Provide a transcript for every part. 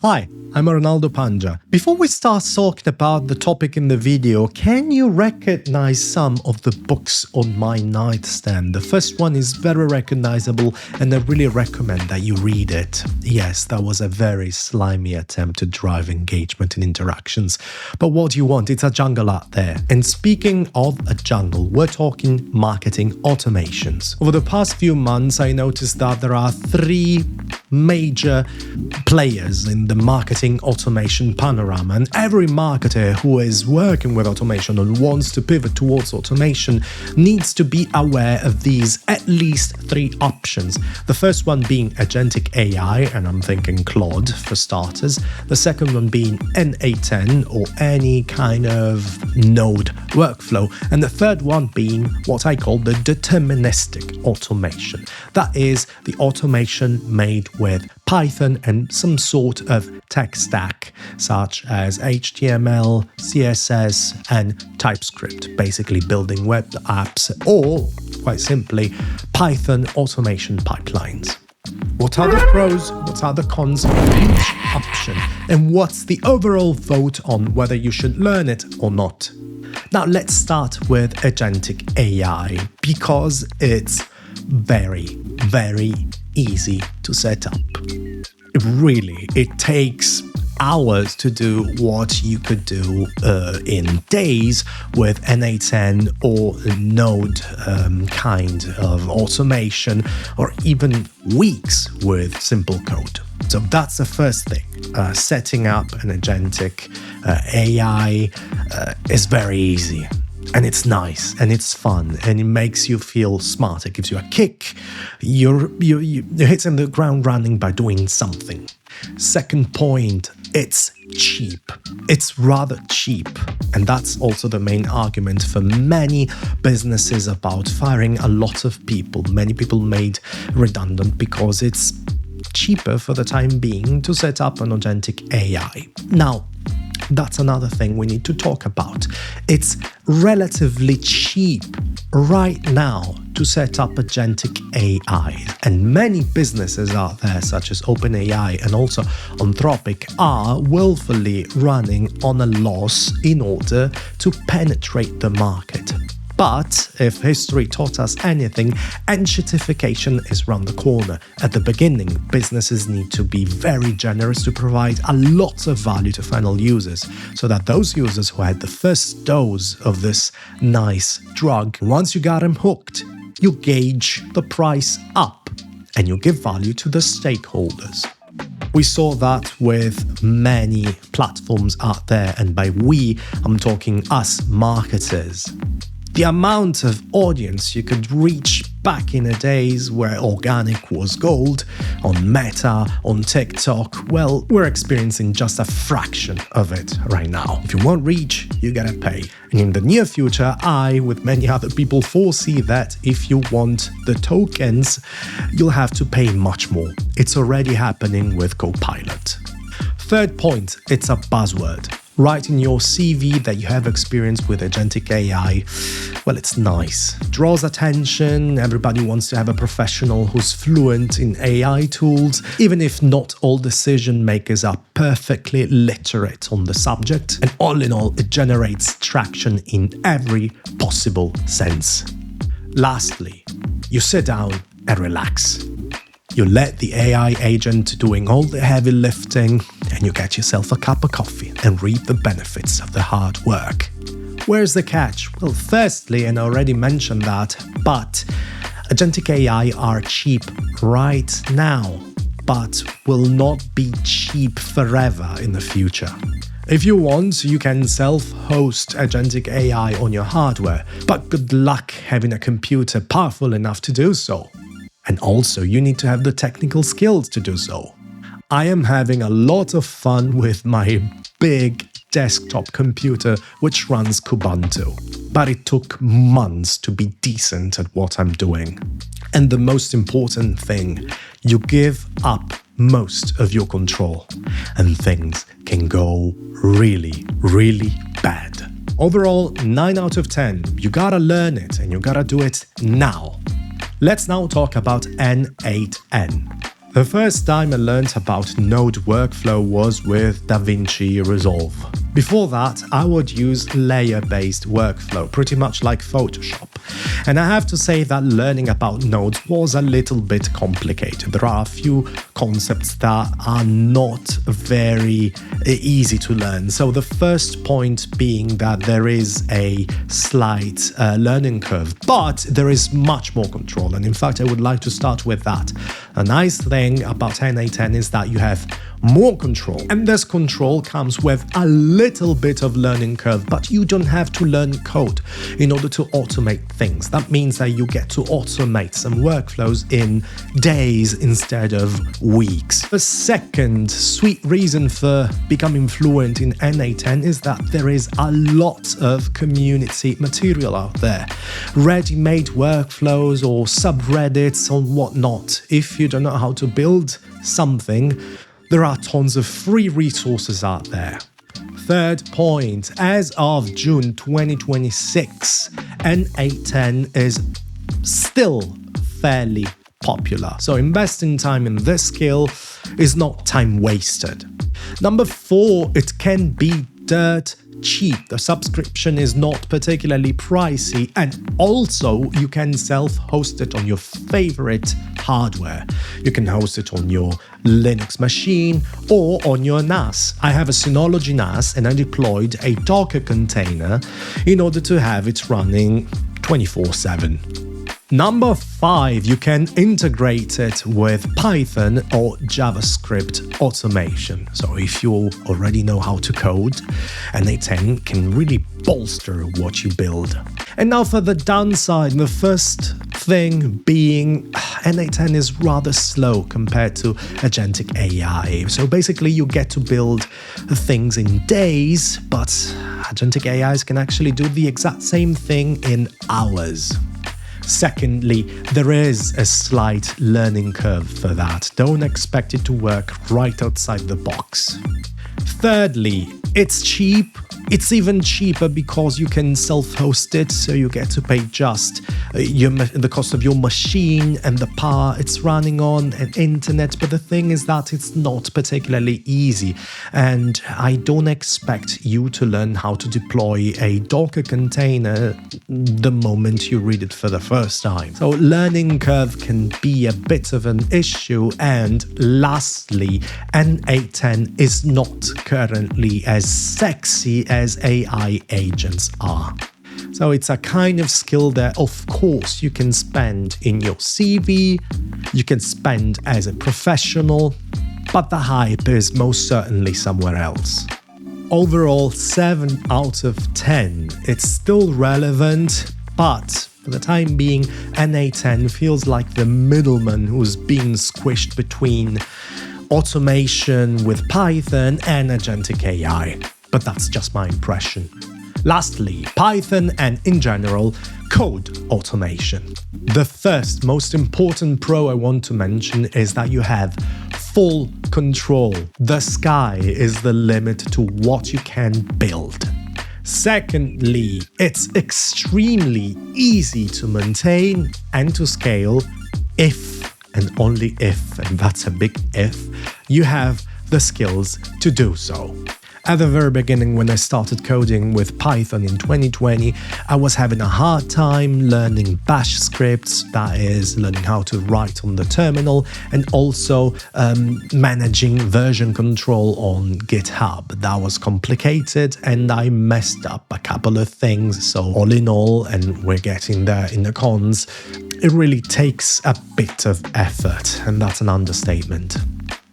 Hi, I'm Arnaldo Pangia. Before we start talking about the topic in the video, can you recognize some of the books on my nightstand? The first one is very recognizable and I really recommend that you read it. Yes, that was a very slimy attempt to drive engagement and interactions. But what do you want? It's a jungle out there. And speaking of a jungle, we're talking marketing automations. Over the past few months, I noticed that there are three major players in the marketing automation panorama, and every marketer who is working with automation and wants to pivot towards automation needs to be aware of these at least three options. The first one being Agentic AI, and I'm thinking Claude for starters. The second one being N8N or any kind of node workflow. And the third one being what I call the deterministic automation. That is the automation made with Python and some sort of tech stack such as HTML, CSS, and TypeScript, basically building web apps or, quite simply, Python automation pipelines. What are the pros, what are the cons of each option, and what's the overall vote on whether you should learn it or not? Now let's start with Agentic AI because it's very, very easy to set up. It takes hours to do what you could do in days with N8N or Node kind of automation, or even weeks with simple code. So that's the first thing. Setting up an Agentic AI is very easy. And it's nice, and it's fun, and it makes you feel smart. It gives you a kick. You're hitting the ground running by doing something. Second point, it's cheap. It's rather cheap. And that's also the main argument for many businesses about firing a lot of people. Many people made redundant because it's cheaper for the time being to set up an Agentic AI. Now, that's another thing we need to talk about. It's relatively cheap right now to set up Agentic AI. And many businesses out there, such as OpenAI and also Anthropic, are willfully running on a loss in order to penetrate the market. But if history taught us anything, enshittification is round the corner. At the beginning, businesses need to be very generous to provide a lot of value to final users, so that those users who had the first dose of this nice drug, once you got them hooked, you gauge the price up and you give value to the stakeholders. We saw that with many platforms out there, and by we, I'm talking us marketers. The amount of audience you could reach back in the days where organic was gold, on Meta, on TikTok, well, we're experiencing just a fraction of it right now. If you want reach, you gotta pay. And in the near future, I, with many other people, foresee that if you want the tokens, you'll have to pay much more. It's already happening with Copilot. Third point, it's a buzzword. Write in your CV that you have experience with Agentic AI. Well, it's nice. Draws attention. Everybody wants to have a professional who's fluent in AI tools, even if not all decision makers are perfectly literate on the subject. And all in all, it generates traction in every possible sense. Lastly, you sit down and relax. You let the AI agent doing all the heavy lifting, and you get yourself a cup of coffee and reap the benefits of the hard work. Where's the catch? Well, firstly, and I already mentioned that, but Agentic AI are cheap right now, but will not be cheap forever in the future. If you want, you can self-host Agentic AI on your hardware, but good luck having a computer powerful enough to do so. And also, you need to have the technical skills to do so. I am having a lot of fun with my big desktop computer, which runs Kubuntu. But it took months to be decent at what I'm doing. And the most important thing, you give up most of your control, and things can go really, really bad. Overall, 9 out of 10. You gotta learn it, and you gotta do it now. Let's now talk about N8N. The first time I learned about node workflow was with DaVinci Resolve. Before that, I would use layer-based workflow, pretty much like Photoshop. And I have to say that learning about nodes was a little bit complicated. There are a few concepts that are not very easy to learn. So the first point being that there is a slight learning curve, but there is much more control. And in fact, I would like to start with that. A nice thing about N8N is that you have more control, and this control comes with a little bit of learning curve, but you don't have to learn code in order to automate things. That means that you get to automate some workflows in days instead of weeks. The second sweet reason for becoming fluent in N8N is that there is a lot of community material out there. Ready-made workflows or subreddits or whatnot. If you don't know how to build something, there are tons of free resources out there. Third point, as of June 2026, N8N is still fairly popular. So investing time in this skill is not time wasted. Number 4, it can be dirt cheap. The subscription is not particularly pricey, and also you can self-host it on your favorite hardware. You can host it on your Linux machine or on your NAS. I have a Synology NAS and I deployed a Docker container in order to have it running 24/7. Number 5, you can integrate it with Python or JavaScript automation. So if you already know how to code, N8N can really bolster what you build. And now for the downside, the first thing being N8N is rather slow compared to Agentic AI. So basically you get to build things in days, but Agentic AIs can actually do the exact same thing in hours. Secondly, there is a slight learning curve for that. Don't expect it to work right outside the box. Thirdly, it's cheap. It's even cheaper because you can self-host it, so you get to pay just the cost of your machine and the power it's running on and internet. But the thing is that it's not particularly easy, and I don't expect you to learn how to deploy a Docker container the moment you read it for the first time. So learning curve can be a bit of an issue. And lastly, N8N is not currently as sexy as AI agents are. So it's a kind of skill that, of course, you can spend in your CV, you can spend as a professional, but the hype is most certainly somewhere else. Overall, 7 out of 10. It's still relevant, but for the time being, N8N feels like the middleman who's being squished between automation with Python and Agentic AI. But that's just my impression. Lastly, Python and in general, code automation. The first most important pro I want to mention is that you have full control. The sky is the limit to what you can build. Secondly, it's extremely easy to maintain and to scale if and only if, and that's a big if, you have the skills to do so. At the very beginning, when I started coding with Python in 2020, I was having a hard time learning bash scripts, that is, learning how to write on the terminal, and also managing version control on GitHub. That was complicated, and I messed up a couple of things. So all in all, and we're getting there in the cons, it really takes a bit of effort, and that's an understatement.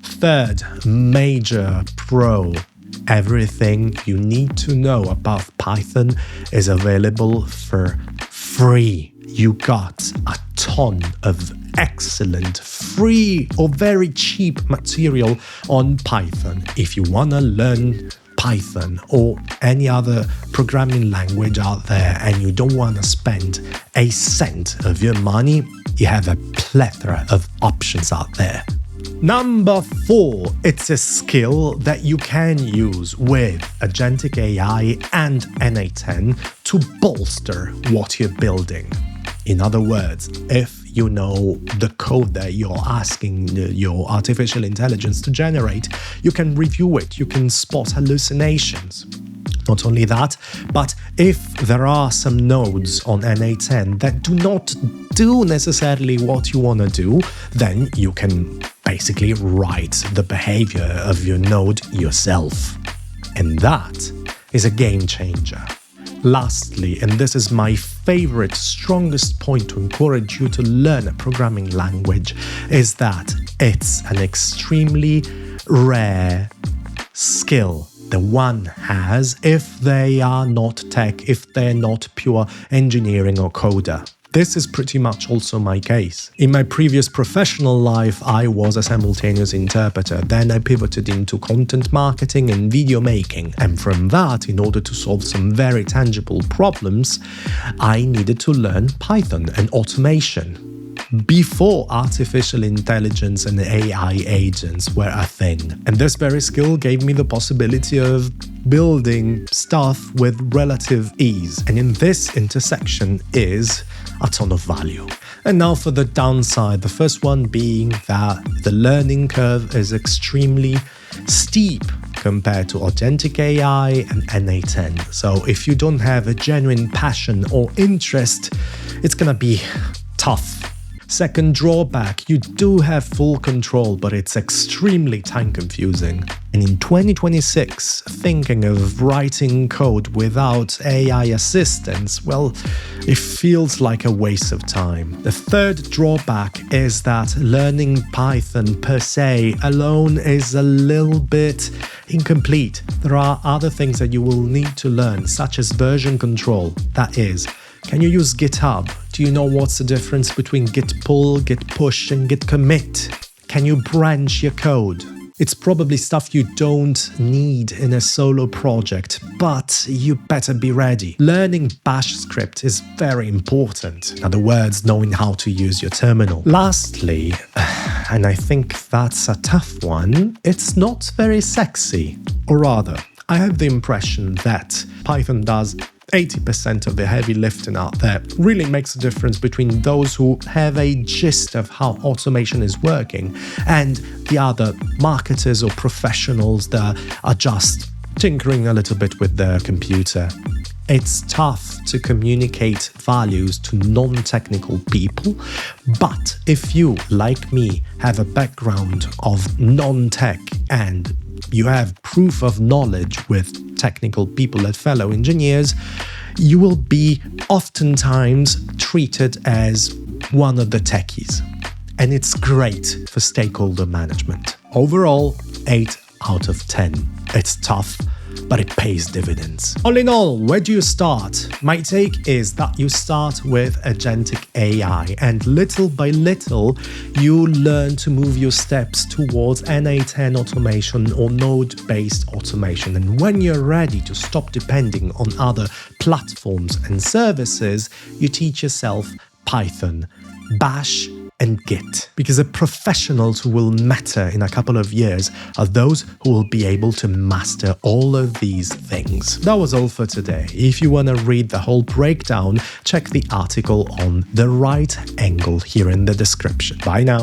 Third major pro. Everything you need to know about Python is available for free. You got a ton of excellent free or very cheap material on Python. If you want to learn Python or any other programming language out there and you don't want to spend a cent of your money, you have a plethora of options out there. Number 4, it's a skill that you can use with Agentic AI and N8N to bolster what you're building. In other words, if you know the code that you're asking your artificial intelligence to generate, you can review it, you can spot hallucinations. Not only that, but if there are some nodes on N8N that do not do necessarily what you want to do, then you can basically write the behavior of your node yourself. And that is a game changer. Lastly, and this is my favorite, strongest point to encourage you to learn a programming language, is that it's an extremely rare skill that one has if they are not tech, if they're not pure engineering or coder. This is pretty much also my case. In my previous professional life, I was a simultaneous interpreter. Then I pivoted into content marketing and video making. And from that, in order to solve some very tangible problems, I needed to learn Python and automation before artificial intelligence and AI agents were a thing. And this very skill gave me the possibility of building stuff with relative ease. And in this intersection is a ton of value. And now for the downside, the first one being that the learning curve is extremely steep compared to Agentic AI and N8N. So if you don't have a genuine passion or interest, it's gonna be tough. Second drawback, you do have full control, but it's extremely time confusing. And in 2026, thinking of writing code without AI assistance, well, it feels like a waste of time. The third drawback is that learning Python per se alone is a little bit incomplete. There are other things that you will need to learn, such as version control. That is, can you use GitHub? Do you know what's the difference between git pull, git push, and git commit? Can you branch your code? It's probably stuff you don't need in a solo project, but you better be ready. Learning Bash script is very important. In other words, knowing how to use your terminal. Lastly, and I think that's a tough one, it's not very sexy. Or rather, I have the impression that Python does 80% of the heavy lifting out there. Really makes a difference between those who have a gist of how automation is working and the other marketers or professionals that are just tinkering a little bit with their computer. It's tough to communicate values to non-technical people, but if you, like me, have a background of non-tech and you have proof of knowledge with technical people and fellow engineers, you will be oftentimes treated as one of the techies. And it's great for stakeholder management. Overall, 8 out of 10. It's tough, but it pays dividends. All in all, where do you start? My take is that you start with Agentic AI, and little by little, you learn to move your steps towards N8N automation or node-based automation. And when you're ready to stop depending on other platforms and services, you teach yourself Python, Bash, and Git, because the professionals who will matter in a couple of years are those who will be able to master all of these things. That was all for today. If you want to read the whole breakdown, check the article on the right angle here in the description. Bye now.